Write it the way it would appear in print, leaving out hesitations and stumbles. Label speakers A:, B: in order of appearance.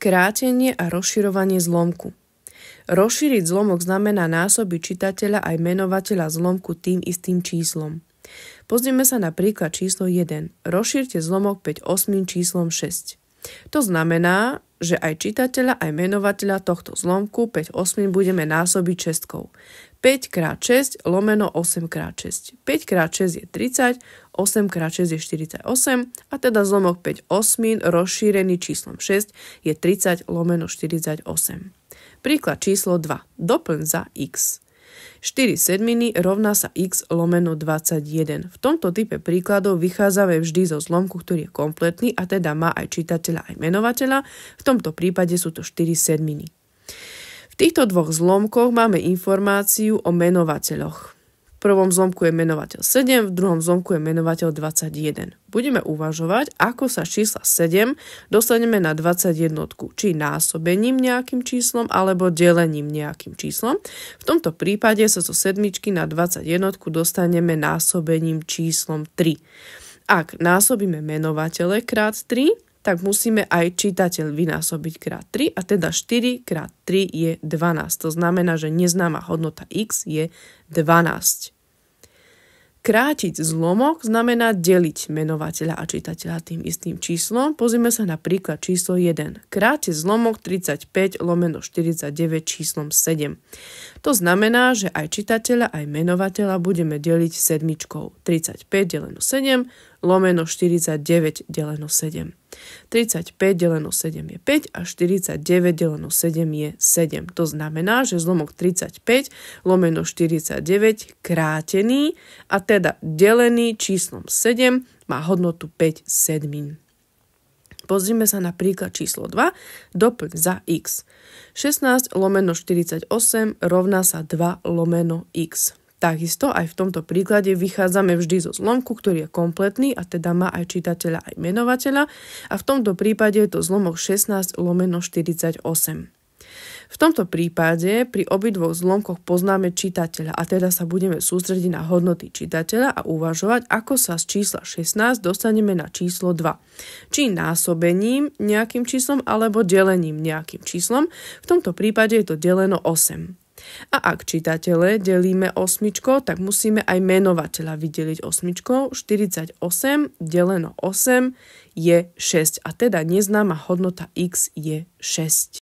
A: Krátenie a rozširovanie zlomku. Rozšíriť zlomok znamená násobiť čitateľa aj menovateľa zlomku tým istým číslom. Pozrieme sa na príklad číslo 1. Rozšírte zlomok 5 osmým číslom 6. To znamená, že aj čitateľa, aj menovateľa tohto zlomku 5 osmým budeme násobiť šestkou. 5 krát 6 lomeno 8 krát 6. 5 krát 6 je 30, 8 krát 6 je 48 a teda zlomok 5 osmín rozšírený číslom 6 je 30 lomeno 48. Príklad číslo 2. Doplň za x. 4 sedminy rovná sa x lomeno 21. V tomto type príkladov vychádzame vždy zo zlomku, ktorý je kompletný a teda má aj čitateľa, aj menovateľa. V tomto prípade sú to 4 sedminy. V týchto dvoch zlomkoch máme informáciu o menovateľoch. V prvom zlomku je menovateľ 7, v druhom zlomku je menovateľ 21. Budeme uvažovať, ako sa z čísla 7 dostaneme na 21, či násobením nejakým číslom alebo delením nejakým číslom. V tomto prípade sa zo sedmičky na 21 dostaneme násobením číslom 3. Ak násobíme menovatele krát 3, tak musíme aj čitateľ vynásobiť krát 3 a teda 4 krát 3 je 12. To znamená, že neznáma hodnota x je 12. Krátiť zlomok znamená deliť menovateľa a čitateľa tým istým číslom. Pozrime sa na príklad číslo 1. Kráte zlomok 35 lomeno 49 číslom 7. To znamená, že aj čitateľa, aj menovateľa budeme deliť sedmičkou. 35 deleno 7 lomeno 49 deleno 7. 35 deleno 7 je 5 a 49 deleno 7 je 7. To znamená, že zlomok 35 lomeno 49 krátený a teda delený číslom 7 má hodnotu 5 sedmín. Pozrime sa na príklad číslo 2. Doplň za x. 16 lomeno 48 rovná sa 2 lomeno x. Takisto aj v tomto príklade vychádzame vždy zo zlomku, ktorý je kompletný a teda má aj čitateľa, aj menovateľa a v tomto prípade je to zlomok 16 lomeno 48. V tomto prípade pri obidvoch zlomkoch poznáme čitateľa a teda sa budeme sústrediť na hodnoty čitateľa a uvažovať, ako sa z čísla 16 dostaneme na číslo 2. Či násobením nejakým číslom alebo delením nejakým číslom. V tomto prípade je to deleno 8. A ak čitateľe delíme osmičkou, tak musíme aj menovateľa vydeliť osmičkou. 48 deleno 8 je 6 a teda neznáma hodnota x je 6.